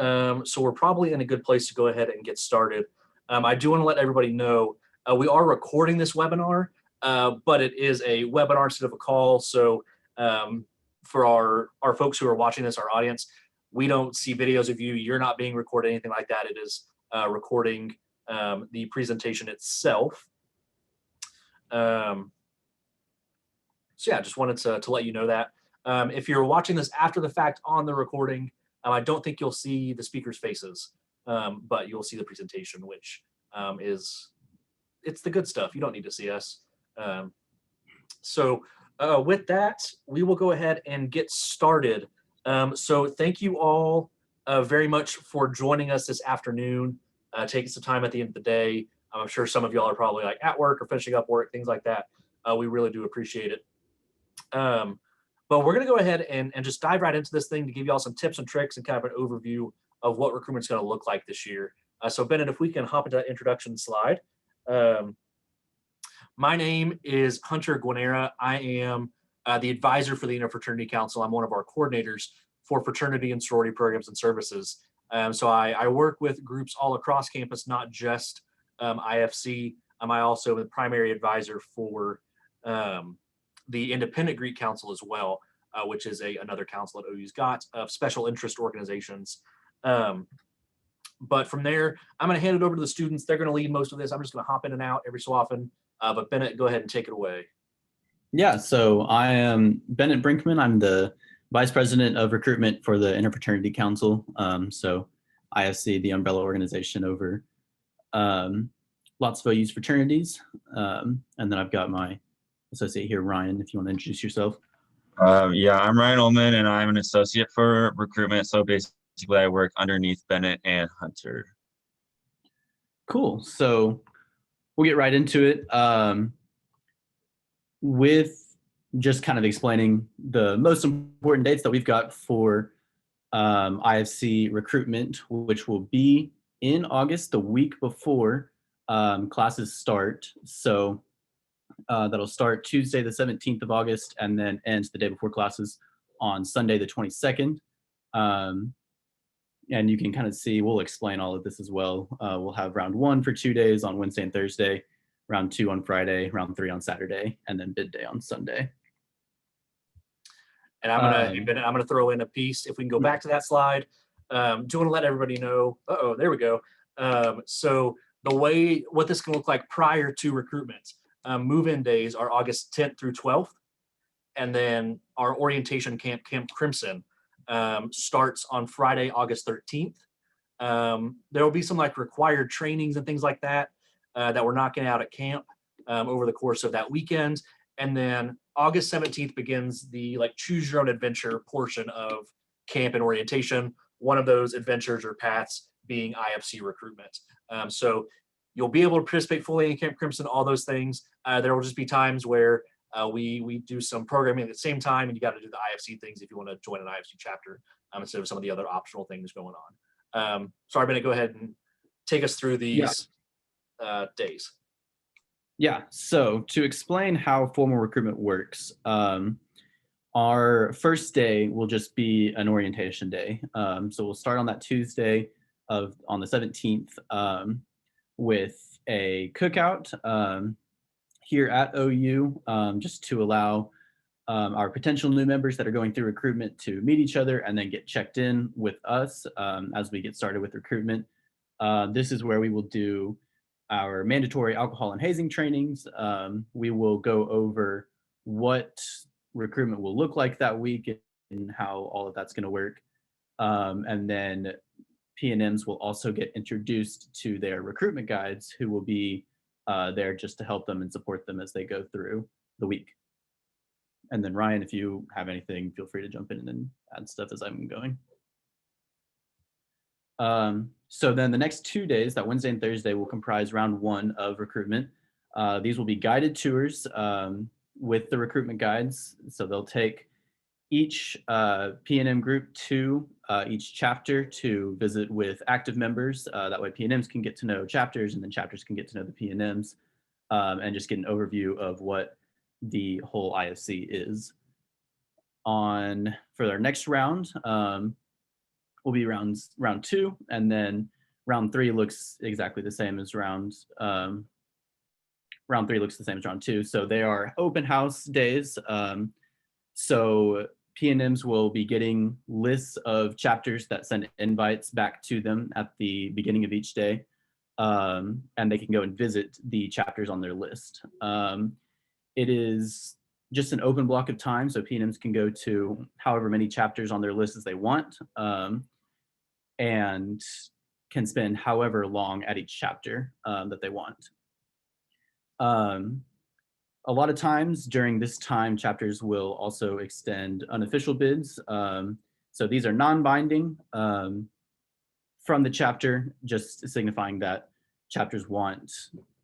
So we're probably in a good place to go ahead and get started. I do want to let everybody know we are recording this webinar, but it is a webinar instead of a call. So for our folks who are watching this, our audience, we don't see videos of you. You're not being recorded, anything like that. It is recording the presentation itself. So yeah, just wanted to let you know that. If you're watching this after the fact on the recording, I don't think you'll see the speakers' faces, but you'll see the presentation, which it's the good stuff. You don't need to see us. So with that, we will go ahead and get started. So thank you all very much for joining us this afternoon, taking some time at the end of the day. I'm sure some of y'all are probably like at work or finishing up work, things like that. We really do appreciate it. But we're going to go ahead and just dive right into this thing to give you all some tips and tricks and kind of an overview of what recruitment's going to look like this year. So Bennett, if we can hop into that introduction slide. My name is Hunter Guanera. I am the advisor for the Interfraternity Council. I'm one of our coordinators for fraternity and sorority programs and services. So I work with groups all across campus, not just IFC. I also am the primary advisor for the Independent Greek Council as well, which is another council that OU's got of special interest organizations. But from there, I'm going to hand it over to the students. They're going to lead most of this. I'm just going to hop in and out every so often. But Bennett, go ahead and take it away. Yeah, so I am Bennett Brinkman. I'm the Vice President of Recruitment for the Interfraternity Council. So IFC, the umbrella organization over lots of OU's fraternities. And then I've got my associate here, Ryan, if you want to introduce yourself. Yeah, I'm Ryan Ullman, and I'm an associate for recruitment. So basically, I work underneath Bennett and Hunter. Cool. So we'll get right into it with just kind of explaining the most important dates that we've got for IFC recruitment, which will be in August, the week before classes start. So that'll start Tuesday, the 17th of August, and then ends the day before classes on Sunday, the 22nd. And you can kind of see, we'll explain all of this as well. We'll have round 1 for 2 days on Wednesday and Thursday, round 2 on Friday, round 3 on Saturday, and then bid day on Sunday. And I'm gonna throw in a piece. If we can go back to that slide, do you want to let everybody know? There we go. So what this can look like prior to recruitment. Move-in days are August 10th through 12th, and then our orientation camp, Camp Crimson, starts on Friday, August 13th. There will be some like required trainings and things like that that we're knocking out at camp over the course of that weekend. And then August 17th begins the like choose your own adventure portion of camp and orientation. One of those adventures or paths being IFC recruitment. So you'll be able to participate fully in Camp Crimson, all those things. There will just be times where we do some programming at the same time, and you got to do the IFC things if you want to join an IFC chapter instead of some of the other optional things going on. Sorry, Bennett, go ahead and take us through these days. Yeah, so to explain how formal recruitment works, our first day will just be an orientation day. So we'll start on that Tuesday on the 17th with a cookout here at OU, just to allow our potential new members that are going through recruitment to meet each other and then get checked in with us as we get started with recruitment. This is where we will do our mandatory alcohol and hazing trainings. We will go over what recruitment will look like that week and how all of that's going to work. And then P&Ms will also get introduced to their recruitment guides, who will be there just to help them and support them as they go through the week. And then Ryan, if you have anything, feel free to jump in and add stuff as I'm going. So then the next 2 days, that Wednesday and Thursday, will comprise round 1 of recruitment. These will be guided tours with the recruitment guides. So they'll take each P&M group to each chapter to visit with active members. That way P&Ms can get to know chapters, and then chapters can get to know the P&Ms and just get an overview of what the whole IFC is. For our next round, will be round 2, and then round 3 looks exactly the same as round 3 looks the same as round 2. So they are open house days. So P&Ms will be getting lists of chapters that send invites back to them at the beginning of each day. And they can go and visit the chapters on their list. It is just an open block of time, so P&Ms can go to however many chapters on their list as they want, and can spend however long at each chapter that they want. A lot of times during this time, chapters will also extend unofficial bids. So these are non-binding from the chapter, just signifying that chapters want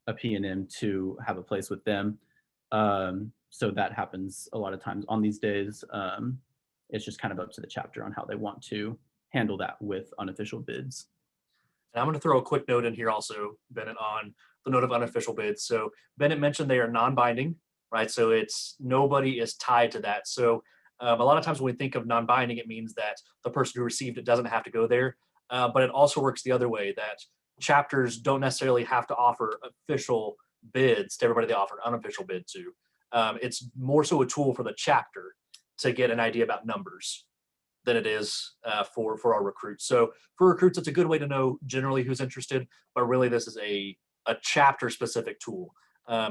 a P&M to have a place with them. So that happens a lot of times on these days. It's just kind of up to the chapter on how they want to handle that with unofficial bids. And I'm going to throw a quick note in here also, Bennett, on the note of unofficial bids. So Bennett mentioned they are non-binding, right? So it's nobody is tied to that. So a lot of times when we think of non-binding, it means that the person who received it doesn't have to go there. But it also works the other way, that chapters don't necessarily have to offer official bids to everybody they offer an unofficial bid to. It's more so a tool for the chapter to get an idea about numbers than it is for our recruits. So for recruits, it's a good way to know generally who's interested, but really this is a chapter specific tool.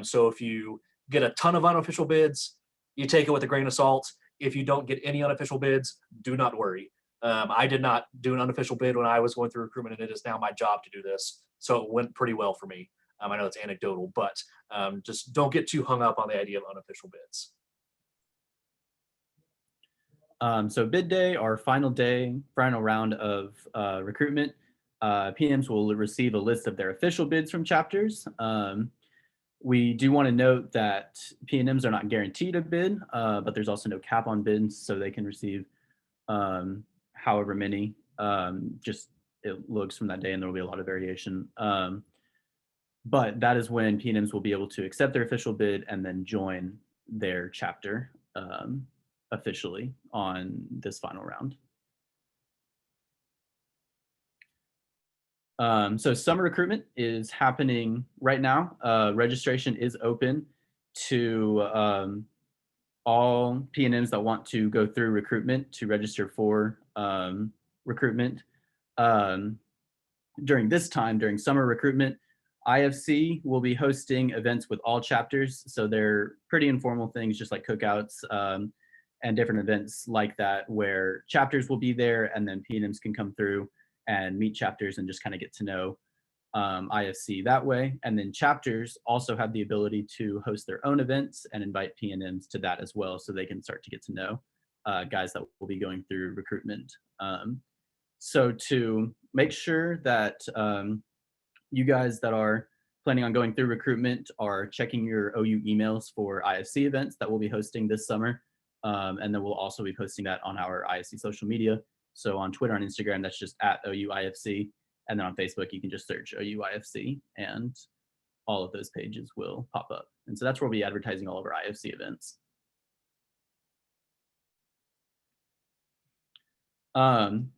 So if you get a ton of unofficial bids, you take it with a grain of salt. If you don't get any unofficial bids, do not worry. I did not do an unofficial bid when I was going through recruitment, and it is now my job to do this. So it went pretty well for me. I know it's anecdotal, but just don't get too hung up on the idea of unofficial bids. So bid day, our final round of recruitment, P&Ms will receive a list of their official bids from chapters. We do want to note that P&Ms are not guaranteed a bid, but there's also no cap on bids, so they can receive however many. Just it looks from that day, and there will be a lot of variation. But that is when P&Ms will be able to accept their official bid and then join their chapter officially on this final round. So summer recruitment is happening right now. Registration is open to all P&Ms that want to go through recruitment to register for recruitment. During this time, during summer recruitment, IFC will be hosting events with all chapters. So they're pretty informal things, just like cookouts and different events like that, where chapters will be there and then P&Ms can come through and meet chapters and just kind of get to know IFC that way. And then chapters also have the ability to host their own events and invite P&Ms to that as well, so they can start to get to know guys that will be going through recruitment. So to make sure that you guys that are planning on going through recruitment are checking your OU emails for IFC events that we'll be hosting this summer. And then we'll also be posting that on our IFC social media. So on Twitter and Instagram, that's just at OUIFC. And then on Facebook, you can just search OUIFC and all of those pages will pop up. And so that's where we'll be advertising all of our IFC events.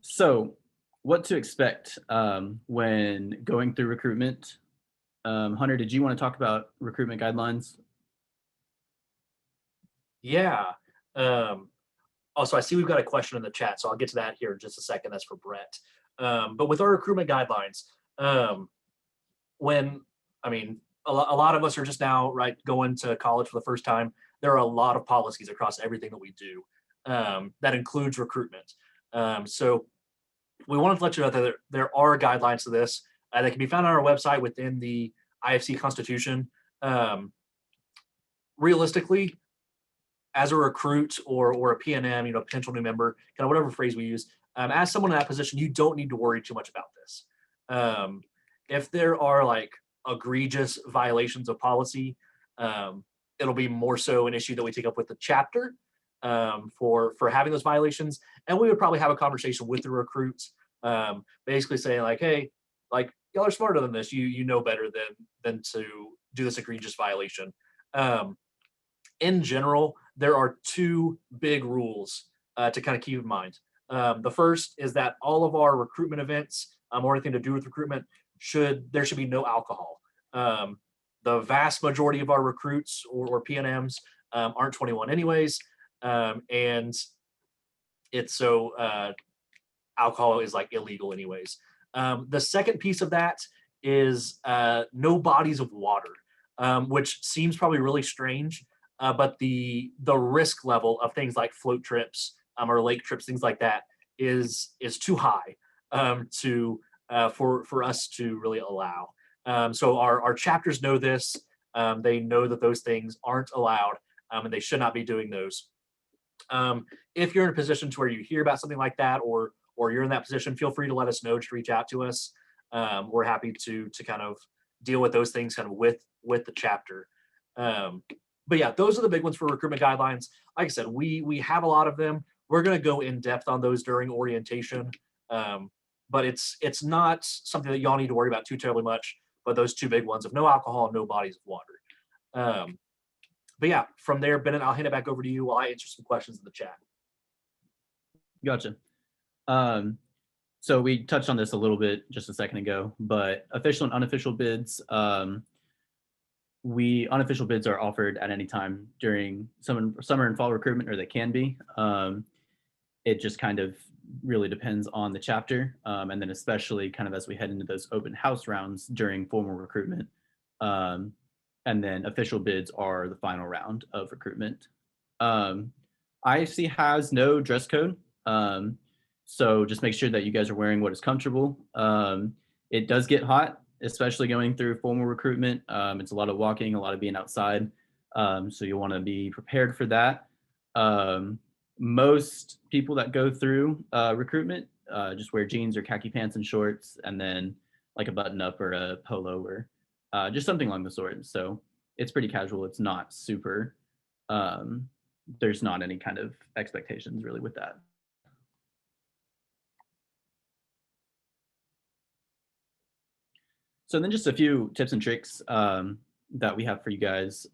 So what to expect when going through recruitment. Hunter, did you want to talk about recruitment guidelines? Yeah. Also, I see we've got a question in the chat, so I'll get to that here in just a second. That's for Brett. But with our recruitment guidelines, a lot of us are just now, right, going to college for the first time. There are a lot of policies across everything that we do that includes recruitment. So we wanted to let you know that there are guidelines to this that can be found on our website within the IFC Constitution. Realistically, as a recruit or a P&M, potential new member, kind of whatever phrase we use, as someone in that position, you don't need to worry too much about this. If there are like egregious violations of policy, it'll be more so an issue that we take up with the chapter for having those violations. And we would probably have a conversation with the recruits, basically saying like, hey, like y'all are smarter than this. You know better than to do this egregious violation. In general, there are two big rules to kind of keep in mind. The first is that all of our recruitment events or anything to do with recruitment there should be no alcohol. The vast majority of our recruits or PNMs aren't 21 anyways, and it's so alcohol is like illegal anyways. The second piece of that is no bodies of water, which seems probably really strange, but the risk level of things like float trips or lake trips, things like that, is too high for us to really allow. So our chapters know this. They know that those things aren't allowed, and they should not be doing those. If you're in a position to where you hear about something like that, or you're in that position, feel free to let us know. Just reach out to us. We're happy to kind of deal with those things kind of with the chapter. But yeah, those are the big ones for recruitment guidelines. Like I said, we have a lot of them. We're going to go in depth on those during orientation, but it's not something that y'all need to worry about too terribly much. But those two big ones of no alcohol and no bodies of water. But yeah, from there, Bennett, I'll hand it back over to you while I answer some questions in the chat. Gotcha. So we touched on this a little bit just a second ago, but official and unofficial bids, unofficial bids are offered at any time during summer and fall recruitment, or they can be. It just kind of really depends on the chapter, and then especially kind of as we head into those open house rounds during formal recruitment. And then official bids are the final round of recruitment. IFC has no dress code, so just make sure that you guys are wearing what is comfortable. It does get hot, especially going through formal recruitment. It's a lot of walking, a lot of being outside, so you'll want to be prepared for that. Most people that go through recruitment just wear jeans or khaki pants and shorts, and then like a button up or a polo or just something along the sort. So it's pretty casual. It's not super, there's not any kind of expectations really with that. So then just a few tips and tricks that we have for you guys.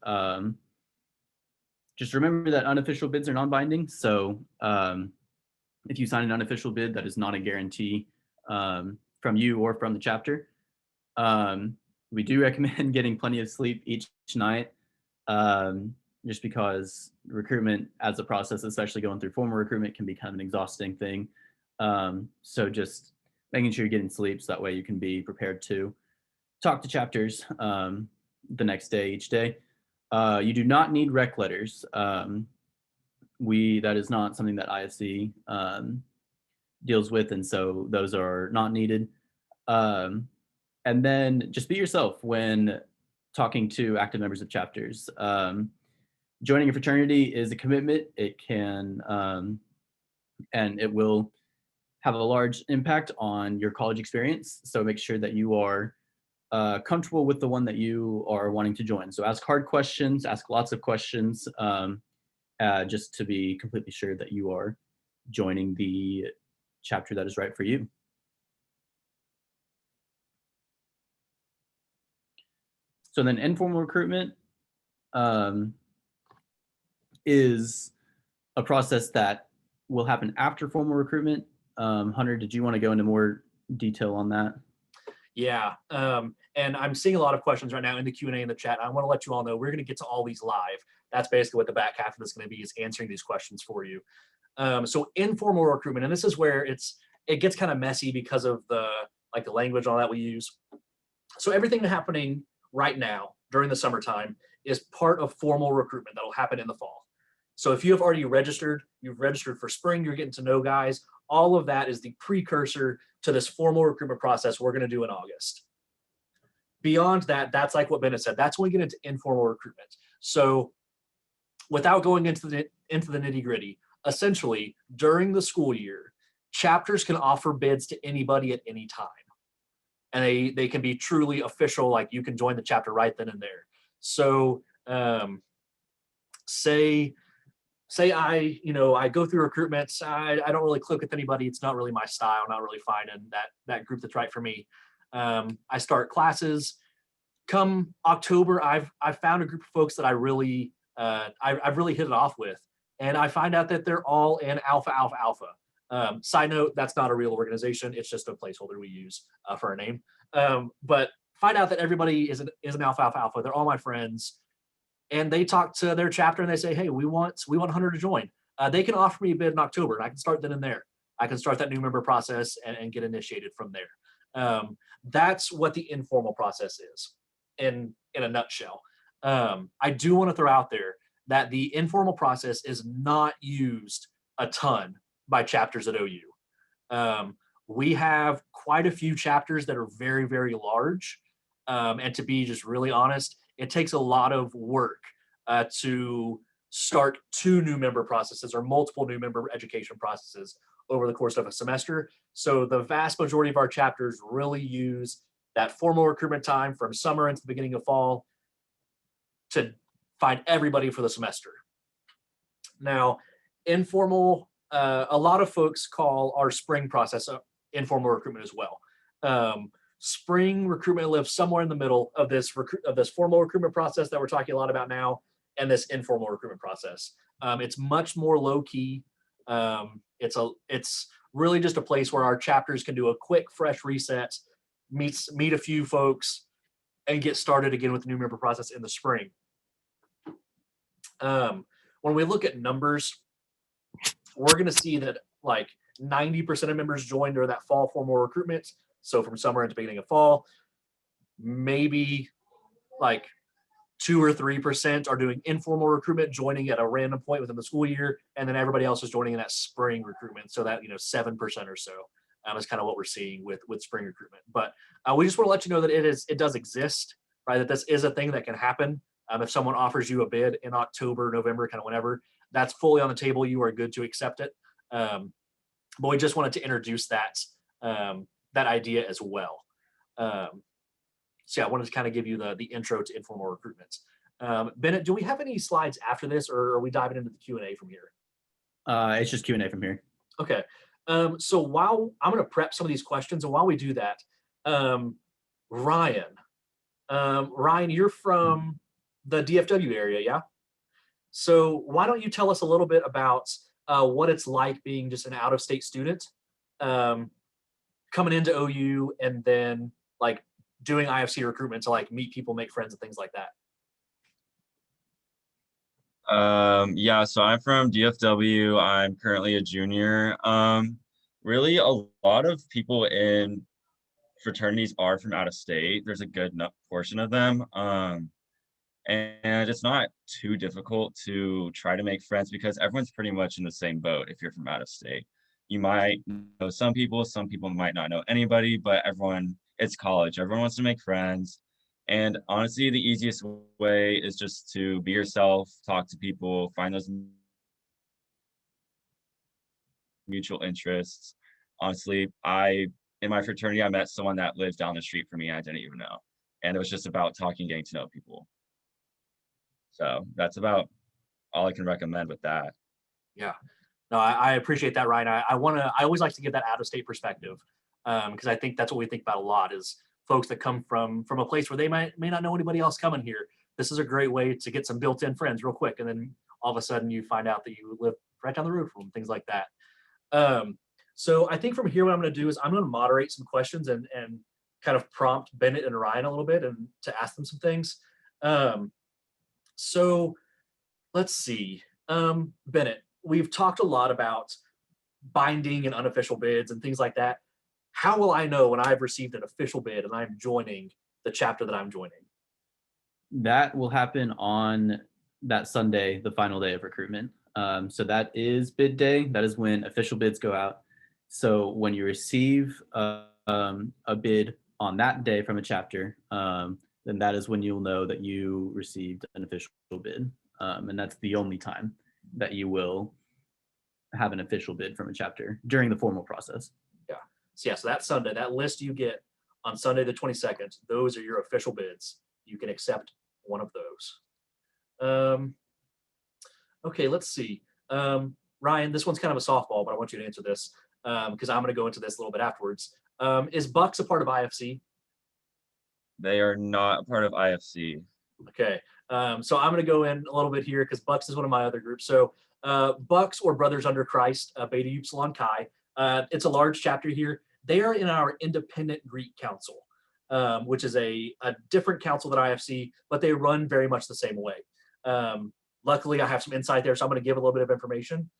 Just remember that unofficial bids are non-binding. So if you sign an unofficial bid, that is not a guarantee from you or from the chapter. We do recommend getting plenty of sleep each night, just because recruitment as a process, especially going through formal recruitment, can be kind of an exhausting thing. So just making sure you're getting sleep so that way you can be prepared to talk to chapters the next day, each day. You do not need rec letters. That is not something that IFC deals with, and so those are not needed. And then just be yourself when talking to active members of chapters. Joining a fraternity is a commitment. It can, and it will have a large impact on your college experience. So make sure that you are comfortable with the one that you are wanting to join. So ask hard questions, ask lots of questions, just to be completely sure that you are joining the chapter that is right for you. So then informal recruitment is a process that will happen after formal recruitment. Hunter, did you want to go into more detail on that? Yeah, and I'm seeing a lot of questions right now in the Q&A in the chat. I want to let you all know we're going to get to all these live. That's basically what the back half of this is going to be, is answering these questions for you. So informal recruitment, and this is where it gets kind of messy because of the language and all that we use. So everything happening right now during the summertime is part of formal recruitment that will happen in the fall. So if you have already registered, you've registered for spring, you're getting to know guys, all of that is the precursor to this formal recruitment process we're going to do in August. Beyond that, that's like what Bennett said, that's when we get into informal recruitment. So without going into the nitty gritty, essentially during the school year, chapters can offer bids to anybody at any time. And they can be truly official, like you can join the chapter right then and there. So say I go through recruitment, I don't really click with anybody, it's not really my style, not really finding that group that's right for me. I start classes. Come October, I've found a group of folks that I've really hit it off with, and I find out that they're all in alpha. Side note, that's not a real organization. It's just a placeholder we use for our name. But find out that everybody is an Alpha Alpha Alpha. They're all my friends. And they talk to their chapter and they say, hey, we want Hunter to join. They can offer me a bid in October, and I can start then and there. I can start that new member process and get initiated from there. That's what the informal process is in a nutshell. I do want to throw out there that the informal process is not used a ton by chapters at OU. We have quite a few chapters that are very, very large. And to be just really honest, it takes a lot of work to start 2 new member processes or multiple new member education processes over the course of a semester. So the vast majority of our chapters really use that formal recruitment time from summer into the beginning of fall to find everybody for the semester. Now, informal, a lot of folks call our spring process informal recruitment as well. Spring recruitment lives somewhere in the middle of this formal recruitment process that we're talking a lot about now and this informal recruitment process. It's much more low key. It's really just a place where our chapters can do a quick, fresh reset, meet a few folks, and get started again with the new member process in the spring. When we look at numbers, we're going to see that like 90% of members joined during that fall formal recruitment. So from summer into beginning of fall, maybe like 2 or 3% are doing informal recruitment, joining at a random point within the school year, and then everybody else is joining in that spring recruitment. So that 7% or so is kind of what we're seeing with spring recruitment. But we just want to let you know that it does exist, right? That this is a thing that can happen. If someone offers you a bid in October, November, kind of whenever, that's fully on the table. You are good to accept it. But we just wanted to introduce that idea as well. So yeah, I wanted to kind of give you the intro to informal recruitment. Bennett, do we have any slides after this, or are we diving into the Q&A from here? It's just Q&A from here. Okay. So while I'm going to prep some of these questions, and while we do that, Ryan, you're from the DFW area, yeah? So why don't you tell us a little bit about what it's like being just an out-of-state student, coming into OU, and then like doing IFC recruitment to like meet people, make friends, and things like that. Yeah, so I'm from DFW. I'm currently a junior. Really a lot of people in fraternities are from out of state. There's a good enough portion of them. And it's not too difficult to try to make friends because everyone's pretty much in the same boat if you're from out of state. You might know some people might not know anybody, but it's college. Everyone wants to make friends. And honestly, the easiest way is just to be yourself, talk to people, find those mutual interests. Honestly, in my fraternity, I met someone that lived down the street from me. I didn't even know. And it was just about talking, getting to know people. So that's about all I can recommend with that. Yeah, no, I appreciate that, Ryan. I always like to give that out-of-state perspective because I think that's what we think about a lot is folks that come from a place where they may not know anybody else coming here. This is a great way to get some built-in friends real quick, and then all of a sudden you find out that you live right down the road from them, things like that. So I think from here, what I'm going to do is I'm going to moderate some questions and kind of prompt Bennett and Ryan a little bit and to ask them some things. So let's see, Bennett, we've talked a lot about binding and unofficial bids and things like that. How will I know when I've received an official bid and I'm joining the chapter that I'm joining? That will happen on that Sunday, the final day of recruitment. So that is bid day. That is when official bids go out. So when you receive a bid on that day from a chapter, then that is when you'll know that you received an official bid. And that's the only time that you will have an official bid from a chapter during the formal process. Yeah. So that Sunday, that list you get on Sunday the 22nd, those are your official bids. You can accept one of those. Okay, let's see. Ryan, this one's kind of a softball, but I want you to answer this because I'm going to go into this a little bit afterwards. Is Bucks a part of IFC? They are not a part of IFC. Okay, so I'm going to go in a little bit here because Bucks is one of my other groups. So Bucks or Brothers Under Christ, Beta Upsilon Chi, It's a large chapter here. They are in our independent Greek council, which is a different council than IFC, but they run very much the same way. Luckily, I have some insight there, so I'm going to give a little bit of information.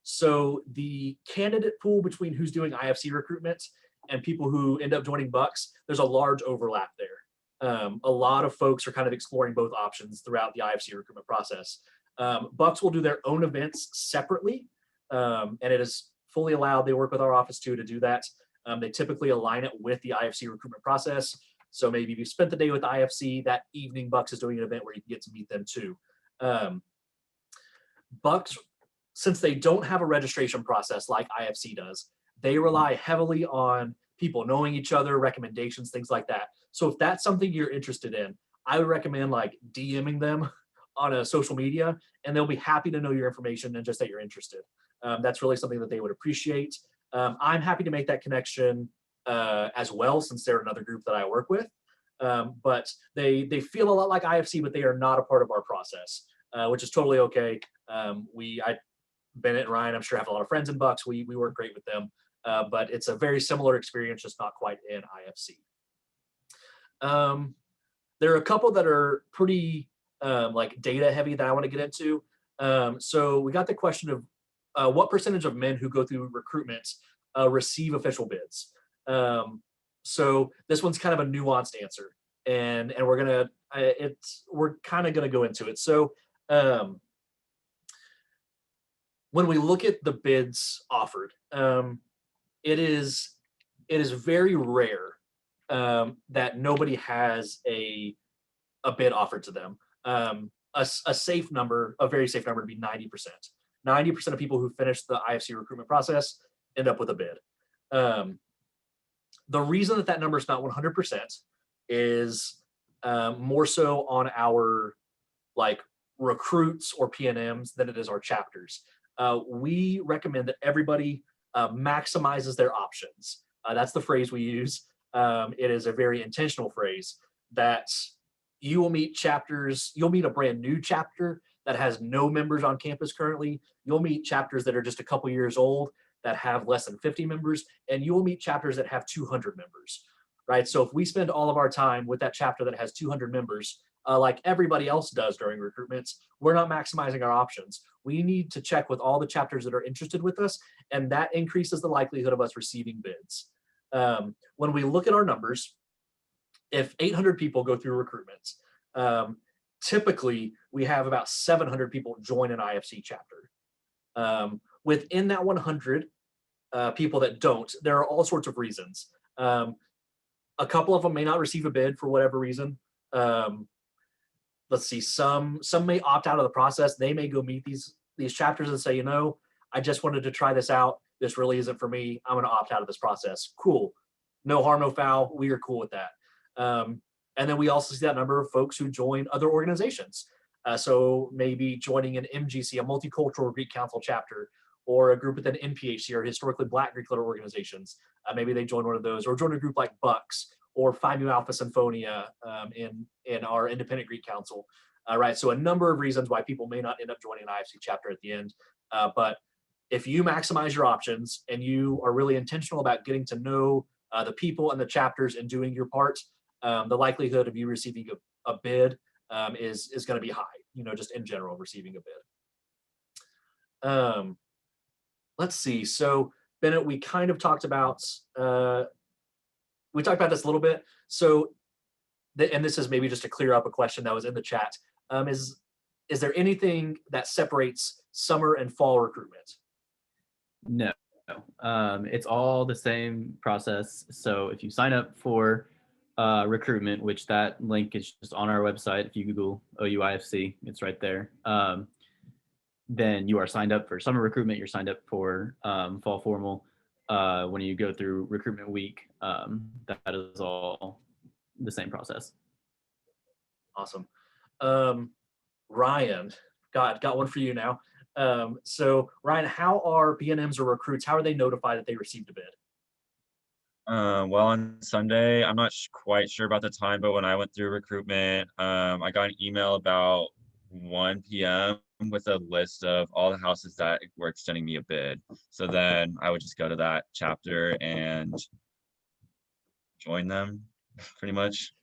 So the candidate pool between who's doing IFC recruitment and people who end up joining Bucks, there's a large overlap there. A lot of folks are kind of exploring both options throughout the IFC recruitment process. Bucks will do their own events separately, and it is fully allowed. They work with our office too to do that. They typically align it with the IFC recruitment process. So maybe if you spent the day with IFC, that evening Bucks is doing an event where you can get to meet them too. Bucks, since they don't have a registration process like IFC does, they rely heavily on people knowing each other, recommendations, things like that. So if that's something you're interested in, I would recommend like DMing them on a social media, and they'll be happy to know your information and just that you're interested. That's really something that they would appreciate. I'm happy to make that connection as well, since they're another group that I work with. But they feel a lot like IFC, but they are not a part of our process, which is totally okay. Bennett and Ryan, I'm sure, have a lot of friends in Bucks. We work great with them, but it's a very similar experience, just not quite in IFC. There are a couple that are pretty like data heavy that I want to get into. So we got the question of what percentage of men who go through recruitment receive official bids. So this one's kind of a nuanced answer, and we're kind of gonna go into it. So when we look at the bids offered, it is very rare that nobody has a bid offered to them. A safe number, a very safe number, would be 90%. 90% of people who finish the IFC recruitment process end up with a bid. The reason that number is not 100% is more so on our like recruits or PNMs than it is our chapters. We recommend that everybody maximizes their options. That's the phrase we use. It is a very intentional phrase that you will meet chapters. You'll meet a brand new chapter that has no members on campus currently. You'll meet chapters that are just a couple years old that have less than 50 members, and you will meet chapters that have 200 members, right? So if we spend all of our time with that chapter that has 200 members, like everybody else does during recruitments, we're not maximizing our options. We need to check with all the chapters that are interested with us, and that increases the likelihood of us receiving bids. When we look at our numbers, if 800 people go through recruitment, typically we have about 700 people join an IFC chapter. Within that 100 people that don't, there are all sorts of reasons. A couple of them may not receive a bid for whatever reason. Let's see, some may opt out of the process. They may go meet these chapters and say, you know, I just wanted to try this out. This really isn't for me. I'm going to opt out of this process. Cool. No harm, no foul. We are cool with that. And then we also see that number of folks who join other organizations. So maybe joining an MGC, a multicultural Greek Council chapter, or a group within NPHC or historically Black Greek letter organizations. Maybe they join one of those, or join a group like Bucks or Phi Mu Alpha Symphonia in our independent Greek Council. Right. So a number of reasons why people may not end up joining an IFC chapter at the end. But if you maximize your options and you are really intentional about getting to know the people and the chapters and doing your part, the likelihood of you receiving a bid is going to be high, you know, just in general, receiving a bid. Let's see. So Bennett, we kind of talked about, this a little bit. So, and this is maybe just to clear up a question that was in the chat. Is there anything that separates summer and fall recruitment? No, it's all the same process. So if you sign up for recruitment, which that link is just on our website, if you Google OUIFC, it's right there. Then you are signed up for summer recruitment, you're signed up for fall formal. When you go through recruitment week, that is all the same process. Awesome. Ryan, got one for you now. So Ryan, how are PNMs or recruits, how are they notified that they received a bid? Well, on Sunday, I'm not quite sure about the time, but when I went through recruitment, I got an email about 1 p.m. with a list of all the houses that were extending me a bid. So then I would just go to that chapter and join them pretty much.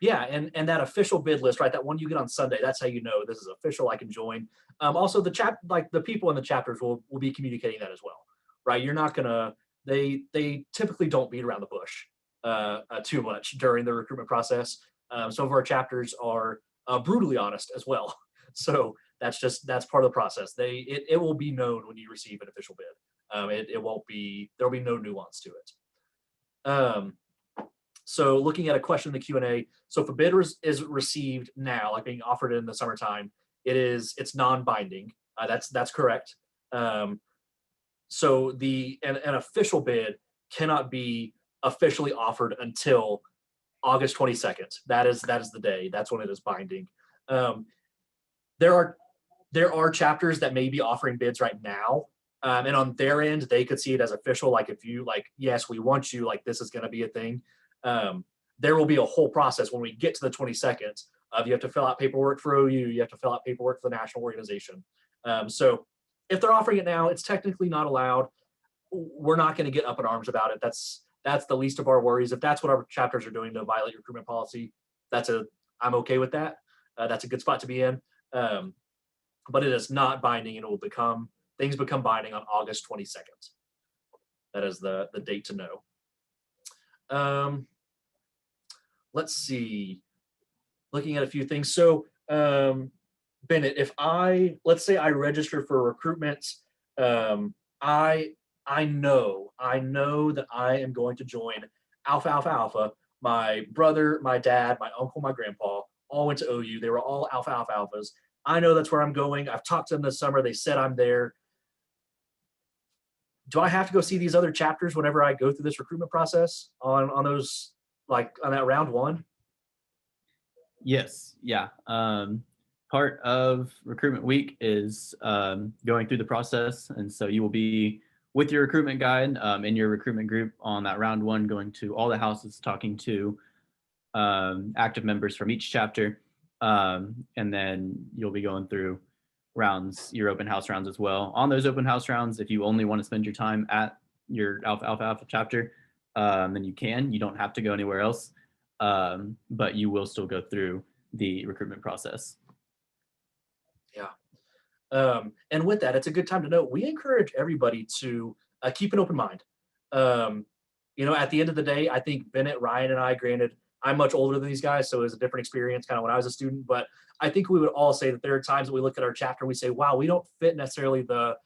Yeah, and that official bid list, right? That one you get on Sunday, that's how you know this is official, I can join. Also like the people in the chapters will be communicating that as well, right? You're not gonna, they typically don't beat around the bush too much during the recruitment process. Some of our chapters are brutally honest as well. So that's part of the process. It will be known when you receive an official bid. It won't be, there'll be no nuance to it. So looking at a question in the Q&A, so if a bid is received now, like being offered in the summertime, it's non-binding. That's correct. So an official bid cannot be officially offered until August 22nd. That is the day. That's when it is binding. There are chapters that may be offering bids right now, and on their end, they could see it as official. Like if you like, yes, we want you. Like this is going to be a thing. There will be a whole process when we get to the 22nd. You have to fill out paperwork for OU. You have to fill out paperwork for the national organization. So if they're offering it now, it's technically not allowed. We're not going to get up in arms about it. That's the least of our worries. If that's what our chapters are doing to violate recruitment policy, I'm okay with that. That's a good spot to be in. But it is not binding, and things become binding on August 22nd. That is the date to know. Let's see. Looking at a few things. So, Bennett, let's say I register for recruitment, I know that I am going to join Alpha Alpha Alpha. My brother, my dad, my uncle, my grandpa all went to OU. They were all Alpha Alpha Alphas. I know that's where I'm going. I've talked to them this summer. They said I'm there. Do I have to go see these other chapters whenever I go through this recruitment process on those, like on that round one? Yes. Yeah. Part of recruitment week is going through the process. And so you will be with your recruitment guide in your recruitment group on that round one, going to all the houses, talking to active members from each chapter. And then you'll be going through your open house rounds as well. On those open house rounds, if you only want to spend your time at your Alpha Alpha Alpha chapter, then you can. You don't have to go anywhere else, but you will still go through the recruitment process. Yeah. And with that, it's a good time to note, we encourage everybody to keep an open mind. At the end of the day, I think Bennett, Ryan, and I, granted, I'm much older than these guys, so it was a different experience kind of when I was a student, but I think we would all say that there are times that we look at our chapter and we say, wow, we don't fit necessarily the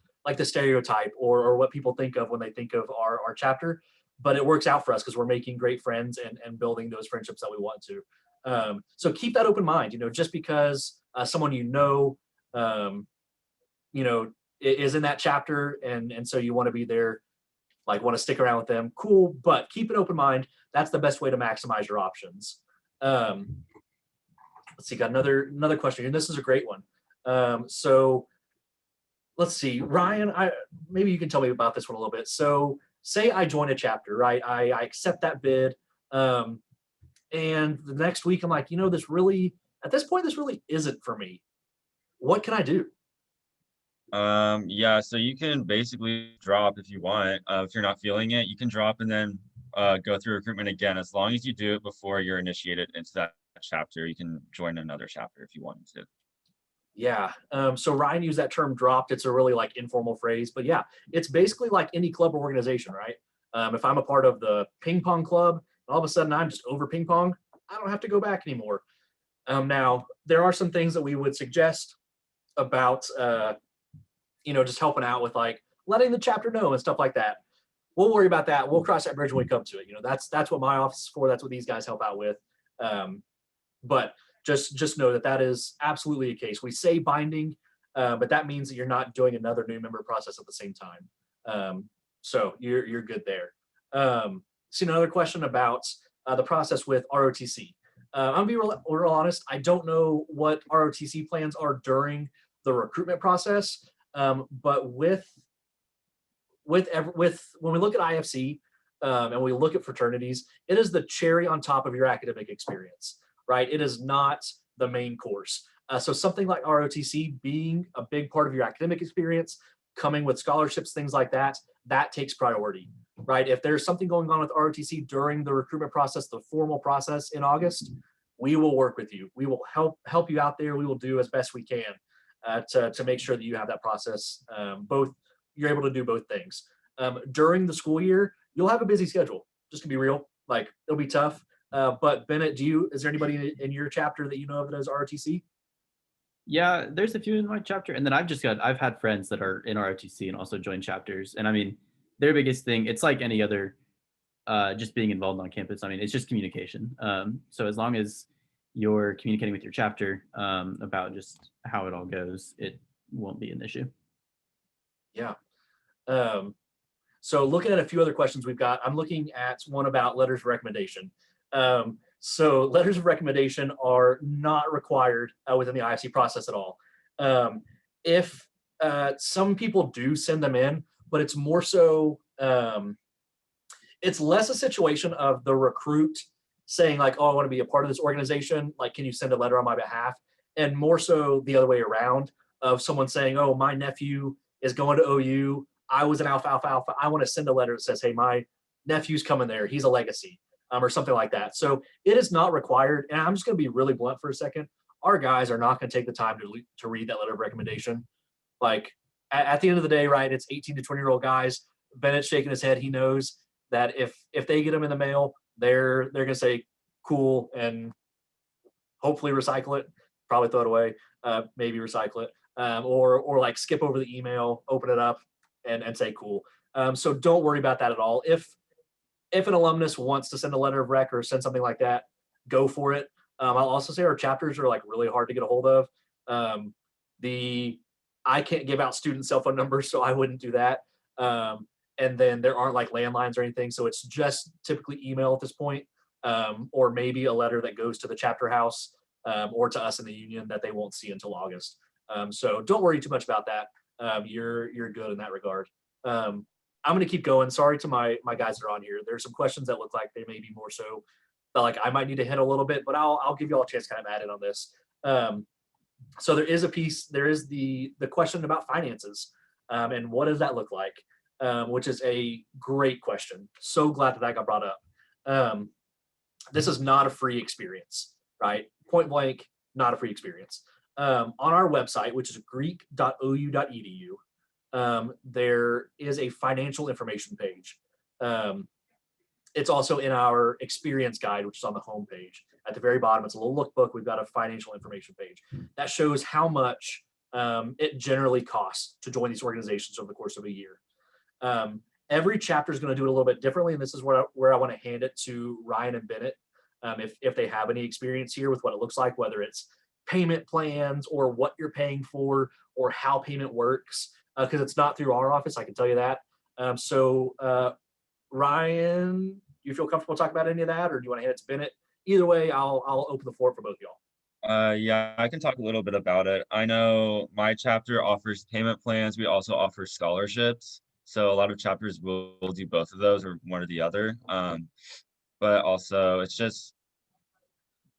stereotype or what people think of when they think of our chapter, but it works out for us because we're making great friends and building those friendships that we want to. So keep that open mind, just because someone is in that chapter and so you want to be there, like want to stick around with them, cool, but keep an open mind. That's the best way to maximize your options. Let's see, got another question here. This is a great one. So let's see, Ryan, maybe you can tell me about this one a little bit. So say I join a chapter, right? I accept that bid. And the next week I'm like, at this point, this really isn't for me. What can I do? Yeah, so you can basically drop if you want. If you're not feeling it, you can drop and then go through recruitment again. As long as you do it before you're initiated into that chapter, you can join another chapter if you wanted to. Yeah. So Ryan used that term dropped. It's a really informal phrase, but yeah, it's basically like any club or organization, right? If I'm a part of the ping pong club, all of a sudden I'm just over ping pong, I don't have to go back anymore. Now, there are some things that we would suggest about, just helping out with letting the chapter know and stuff like that. We'll worry about that. We'll cross that bridge when we come to it. That's what my office is for. That's what these guys help out with. But just know that is absolutely a case. We say binding, but that means that you're not doing another new member process at the same time. So you're good there. See another question about the process with ROTC. I'm gonna be real honest. I don't know what ROTC plans are during the recruitment process, but with when we look at IFC and we look at fraternities, it is the cherry on top of your academic experience, right? It is not the main course. So something like ROTC being a big part of your academic experience, coming with scholarships, things like that, that takes priority, right? If there's something going on with ROTC during the recruitment process, the formal process in August, we will work with you. We will help you out there. We will do as best we can to make sure that you have that process. You're able to do both things. During the school year, you'll have a busy schedule. Just to be real, like it'll be tough. But Bennett, is there anybody in your chapter that you know of that does ROTC? Yeah, there's a few in my chapter, and then I've had friends that are in ROTC and also joined chapters, and I mean, their biggest thing, it's like any other, just being involved on campus. I mean, it's just communication. So as long as you're communicating with your chapter about just how it all goes, it won't be an issue. Yeah. So looking at a few other questions we've got, I'm looking at one about letters of recommendation. So letters of recommendation are not required within the IFC process at all. If some people do send them in, but it's more so, it's less a situation of the recruit saying like, oh, I want to be a part of this organization. Like, can you send a letter on my behalf? And more so the other way around of someone saying, oh, my nephew is going to OU. I was an alpha, alpha, alpha. I want to send a letter that says, hey, my nephew's coming there. He's a legacy. Or something like that. So it is not required. And I'm just going to be really blunt for a second. Our guys are not going to take the time to read that letter of recommendation. Like at the end of the day, right, it's 18 to 20-year-old guys. Bennett's shaking his head. He knows that if they get them in the mail, they're going to say cool and hopefully recycle it, probably throw it away, maybe recycle it, or like skip over the email, open it up and say cool. So don't worry about that at all. If an alumnus wants to send a letter of rec or send something like that, go for it. I'll also say our chapters are like really hard to get a hold of. I can't give out student cell phone numbers, so I wouldn't do that. And then there aren't like landlines or anything, so it's just typically email at this point, or maybe a letter that goes to the chapter house or to us in the union that they won't see until August. So don't worry too much about that. You're good in that regard. I'm going to keep going. Sorry to my guys that are on here. There's some questions that look like they may be more so that like I might need to hit a little bit, but I'll give you all a chance to kind of add in on this. So there is a piece, there is the question about finances and what does that look like, which is a great question. So glad that got brought up. This is not a free experience, right? Point blank, not a free experience. On our website, which is greek.ou.edu, there is a financial information page. It's also in our experience guide, which is on the home page. At the very bottom, it's a little lookbook. We've got a financial information page that shows how much it generally costs to join these organizations over the course of a year. Every chapter is going to do it a little bit differently, and this is where I want to hand it to Ryan and Bennett if they have any experience here with what it looks like, whether it's payment plans or what you're paying for or how payment works. Because it's not through our office, I can tell you that. Ryan, you feel comfortable talking about any of that, or do you want to hand it to Bennett? Either way, I'll open the floor for both of y'all. Yeah, I can talk a little bit about it. I know my chapter offers payment plans. We also offer scholarships. So a lot of chapters will do both of those or one or the other. But also it's just,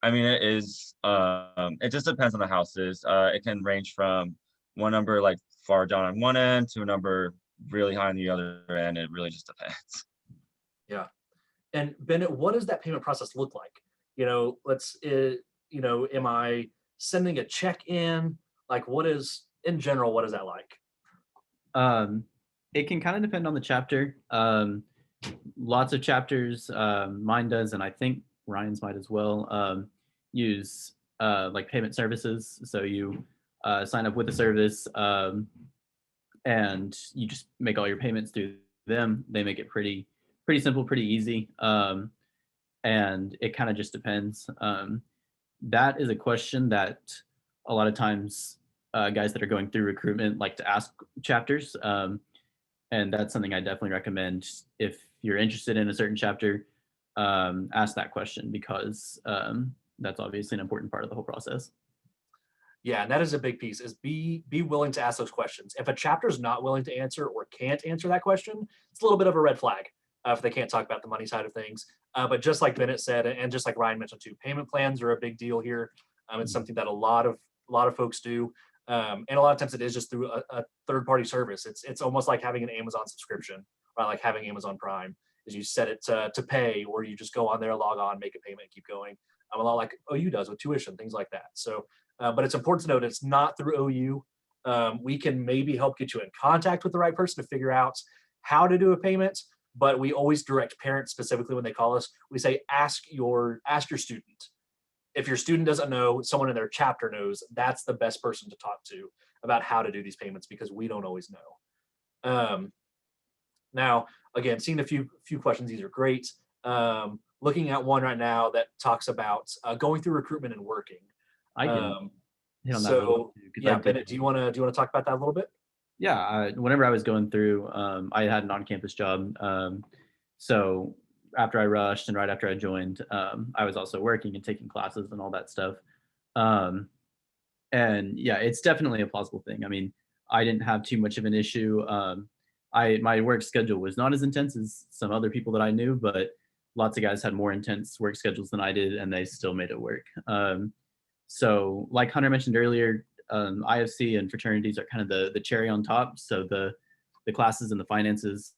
I mean, it just depends on the houses. It can range from one number like far down on one end to a number really high on the other end. It really just depends. Yeah. And Bennett, what does that payment process look like? Am I sending a check in? Like in general, what is that like? It can kind of depend on the chapter. Lots of chapters, mine does, and I think Ryan's might as well, use like payment services. So you sign up with the service and you just make all your payments through them. They make it pretty simple, pretty easy. And it kind of just depends. That is a question that a lot of times guys that are going through recruitment like to ask chapters. And that's something I definitely recommend. If you're interested in a certain chapter, ask that question because that's obviously an important part of the whole process. Yeah, and that is a big piece, is be willing to ask those questions. If a chapter is not willing to answer or can't answer that question, it's a little bit of a red flag if they can't talk about the money side of things. But just like Bennett said, and just like Ryan mentioned too, payment plans are a big deal here. It's something that a lot of A lot of folks do. And a lot of times it is just through a third-party service. It's almost like having an Amazon subscription, right? Like having Amazon Prime is you set it to pay, or you just go on there, log on, make a payment, and keep going. A lot like OU does with tuition, things like that. So, but it's important to note it's not through OU. We can maybe help get you in contact with the right person to figure out how to do a payment, but we always direct parents specifically when they call us. We say, ask your student. If your student doesn't know, someone in their chapter knows. That's the best person to talk to about how to do these payments, because we don't always know. Now, again, seeing a few questions. These are great. Looking at one right now that talks about going through recruitment and working. I can hit on that a little So bit too, 'cause yeah, I did- Bennett, do you want to talk about that a little bit? Yeah, whenever I was going through, I had an on-campus job. So after I rushed and right after I joined, I was also working and taking classes and all that stuff. Um, and yeah, it's definitely a plausible thing. I mean, I didn't have too much of an issue. My work schedule was not as intense as some other people that I knew, but lots of guys had more intense work schedules than I did, and they still made it work. So like Hunter mentioned earlier, IFC and fraternities are kind of the cherry on top. So the classes and the finances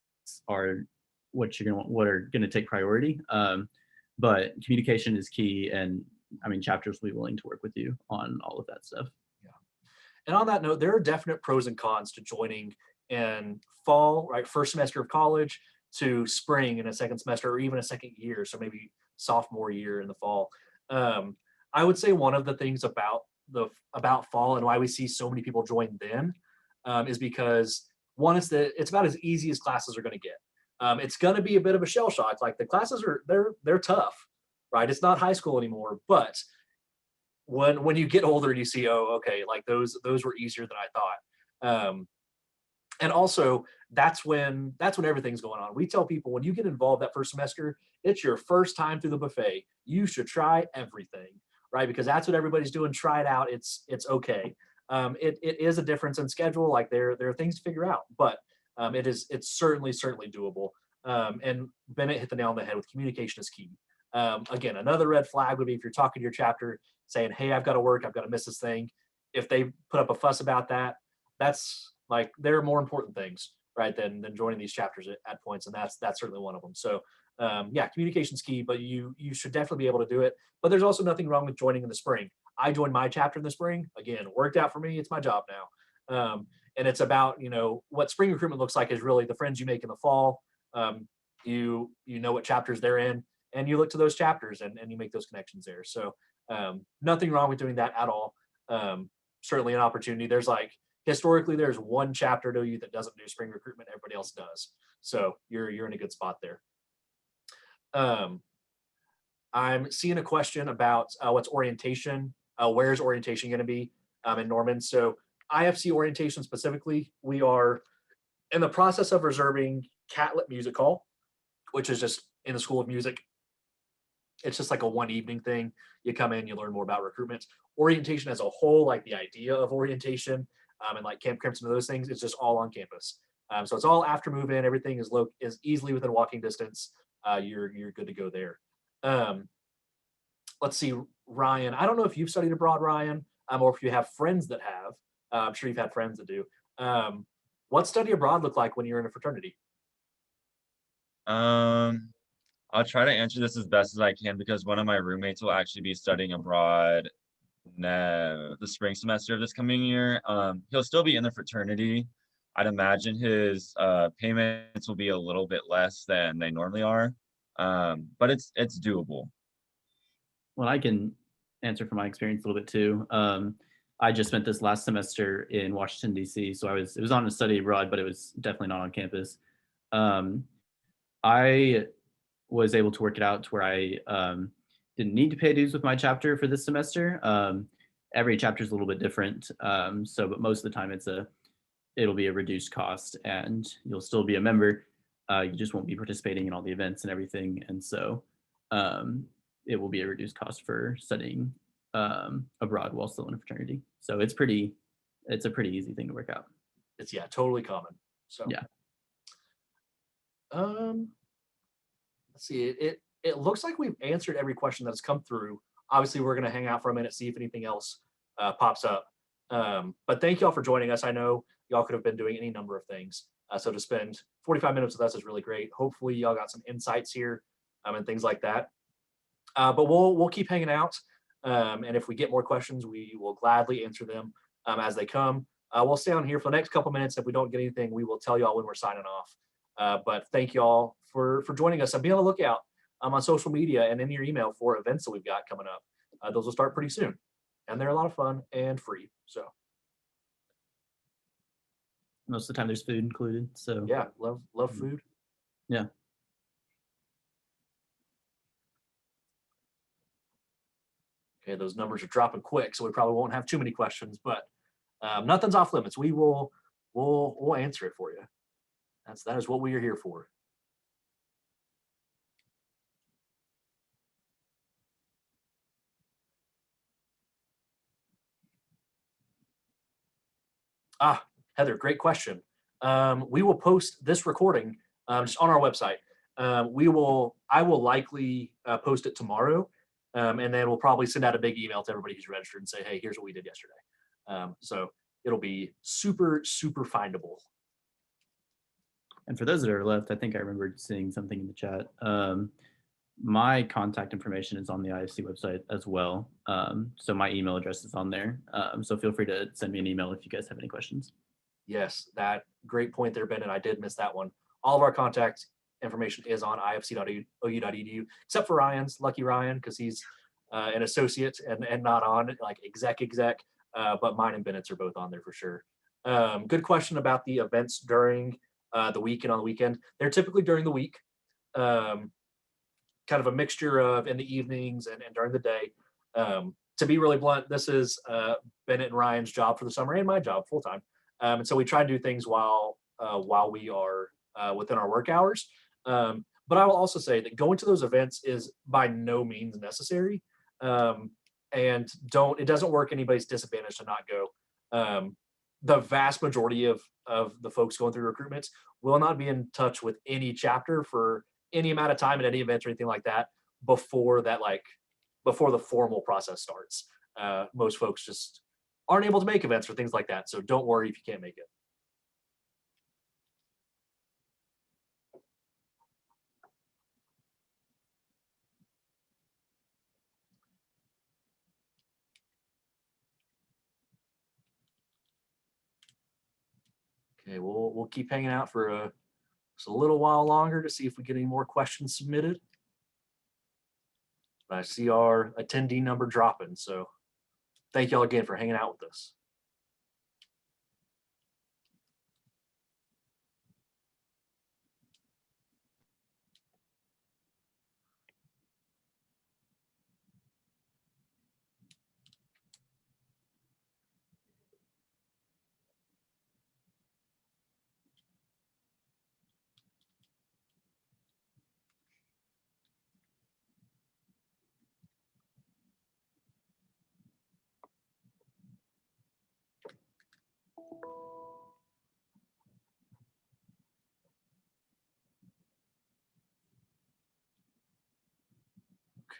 are what are gonna take priority. But communication is key, and I mean, chapters will be willing to work with you on all of that stuff. Yeah. And on that note, there are definite pros and cons to joining in fall, right? First semester of college to spring in a second semester, or even a second year. So maybe sophomore year in the fall. I would say one of the things about fall and why we see so many people join then is because one is that it's about as easy as classes are going to get. It's going to be a bit of a shell shock. Like the classes they're tough, right? It's not high school anymore, but when you get older and you see, oh, okay, like those were easier than I thought. And also that's when everything's going on. We tell people when you get involved that first semester, it's your first time through the buffet. You should try everything, right? Because that's what everybody's doing. Try it out. It's okay. It is a difference in schedule. Like there are things to figure out, but it's certainly doable. And Bennett hit the nail on the head with communication is key. Again, another red flag would be if you're talking to your chapter saying, hey, I've got to work, I've got to miss this thing. If they put up a fuss about that, that's like, there are more important things, right, than joining these chapters at points. And that's certainly one of them. So yeah, communication's key, but you should definitely be able to do it. But there's also nothing wrong with joining in the spring. I joined my chapter in the spring. Again, worked out for me. It's my job now. And it's about, what spring recruitment looks like is really the friends you make in the fall. You know what chapters they're in, and you look to those chapters and you make those connections there. So nothing wrong with doing that at all. Certainly an opportunity. Historically, there's one chapter to you that doesn't do spring recruitment. Everybody else does. So you're in a good spot there. I'm seeing a question about what's orientation. Where's orientation going to be in Norman? So IFC orientation specifically, we are in the process of reserving Catlett Music Hall, which is just in the School of Music. It's just like a one evening thing. You come in, you learn more about recruitment. Orientation as a whole, like the idea of orientation and like Camp Crimson and those things, is just all on campus. So it's all after move in. Everything is easily within walking distance. You're good to go there. Let's see, Ryan. I don't know if you've studied abroad, Ryan, or if you have friends that have. I'm sure you've had friends that do. What study abroad look like when you're in a fraternity? I'll try to answer this as best as I can because one of my roommates will actually be studying abroad the spring semester of this coming year. He'll still be in the fraternity. I'd imagine his payments will be a little bit less than they normally are, but it's doable. Well, I can answer from my experience a little bit too. I just spent this last semester in Washington, D.C., so it was on a study abroad, but it was definitely not on campus. I was able to work it out to where I didn't need to pay dues with my chapter for this semester. Every chapter is a little bit different, but most of the time it'll be a reduced cost, and you'll still be a member. You just won't be participating in all the events and everything, and so it will be a reduced cost for studying abroad while still in a fraternity. So it's a pretty easy thing to work out. It's totally common. So yeah. Let's see. It looks like we've answered every question that has come through. Obviously, we're going to hang out for a minute, see if anything else pops up. But thank y'all for joining us. I know y'all could have been doing any number of things. So to spend 45 minutes with us is really great. Hopefully y'all got some insights here and things like that. But we'll keep hanging out. And if we get more questions, we will gladly answer them as they come. We'll stay on here for the next couple minutes. If we don't get anything, we will tell y'all when we're signing off. But thank y'all for joining us, and be on the lookout on social media and in your email for events that we've got coming up. Those will start pretty soon, and they're a lot of fun and free. So most of the time there's food included. So yeah, love food. Yeah. Okay, those numbers are dropping quick, so we probably won't have too many questions, but nothing's off limits. We'll answer it for you. That is what we are here for. Heather, great question. We will post this recording just on our website. I will likely post it tomorrow, and then we'll probably send out a big email to everybody who's registered and say, hey, here's what we did yesterday. So it'll be super, super findable. And for those that are left, I think I remembered seeing something in the chat. My contact information is on the IFC website as well. So my email address is on there. So feel free to send me an email if you guys have any questions. Yes, that great point there, Ben, and I did miss that one. All of our contact information is on ifc.ou.edu, except for Ryan's, lucky Ryan, because he's an associate and not on like exec. But mine and Bennett's are both on there for sure. Good question about the events during the week and on the weekend. They're typically during the week, kind of a mixture of in the evenings and during the day. To be really blunt, this is Bennett and Ryan's job for the summer and my job full time. And so we try to do things while we are within our work hours. But I will also say that going to those events is by no means necessary. And it doesn't work anybody's disadvantage to not go. The vast majority of the folks going through recruitments will not be in touch with any chapter for any amount of time at any events or anything like that before the formal process starts. Most folks just aren't able to make events or things like that. So don't worry if you can't make it. Okay, we'll keep hanging out for just a little while longer to see if we get any more questions submitted. But I see our attendee number dropping, so thank y'all again for hanging out with us.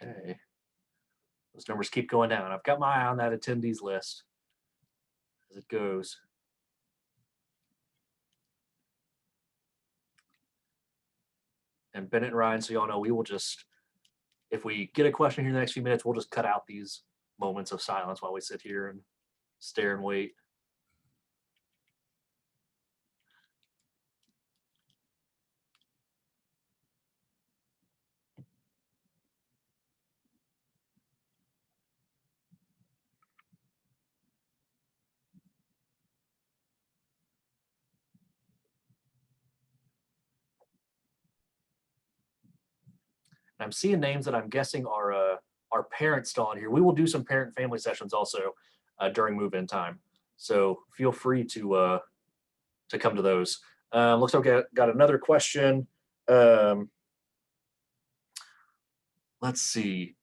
Okay, those numbers keep going down. I've got my eye on that attendees list as it goes. And Bennett and Ryan, so y'all know, we will just, if we get a question here in the next few minutes, we'll just cut out these moments of silence while we sit here and stare and wait. And I'm seeing names that I'm guessing are parents still on here. We will do some parent family sessions also during move-in time. So feel free to come to those. Looks like I got another question. Let's see.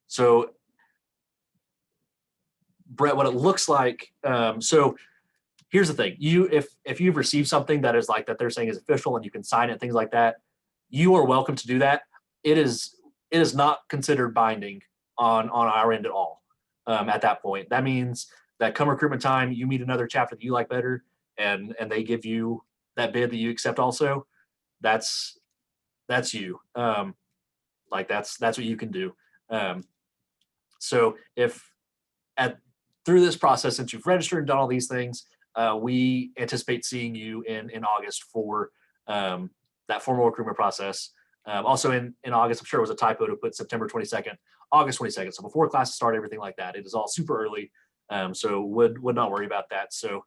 So Brett, what it looks like, so here's the thing. If you've received something that is like that they're saying is official and you can sign it, things like that, you are welcome to do that. It is not considered binding on our end at all at that point. That means that come recruitment time, you meet another chapter that you like better, and they give you that bid that you accept also. That's you. Like that's what you can do. So if through this process, since you've registered and done all these things, we anticipate seeing you in August for that formal recruitment process. Also in August, I'm sure it was a typo to put September 22nd, August 22nd. So before classes start, everything like that. It is all super early. So would not worry about that. So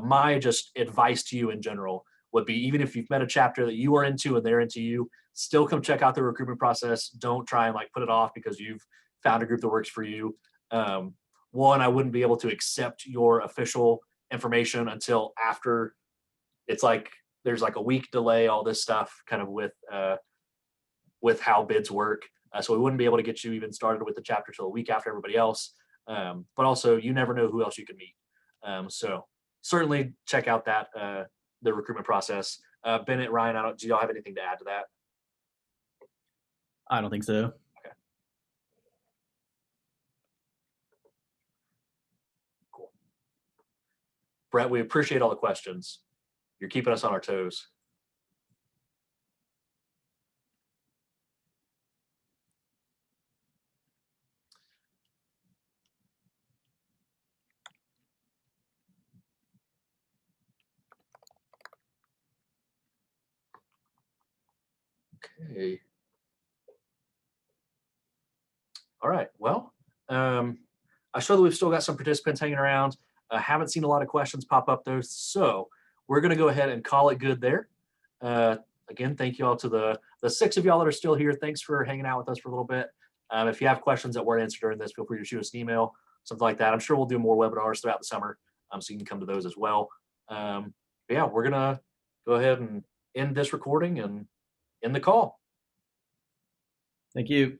my just advice to you in general would be, even if you've met a chapter that you are into and they're into you, still come check out the recruitment process. Don't try and like put it off because you've found a group that works for you. One, I wouldn't be able to accept your official information until after. It's like there's like a week delay, all this stuff kind of with how bids work. So we wouldn't be able to get you even started with the chapter till a week after everybody else. But also you never know who else you can meet. So certainly check out that the recruitment process. Bennett, Ryan, do y'all have anything to add to that? I don't think so. Okay. Cool. Brett, we appreciate all the questions. You're keeping us on our toes. Okay. All right. Well, I show that we've still got some participants hanging around. I haven't seen a lot of questions pop up though, so we're going to go ahead and call it good there. Again, thank you all to the 6 of y'all that are still here. Thanks for hanging out with us for a little bit. If you have questions that weren't answered during this, feel free to shoot us an email, something like that. I'm sure we'll do more webinars throughout the summer, so you can come to those as well. But yeah, we're going to go ahead and end this recording and end the call. Thank you.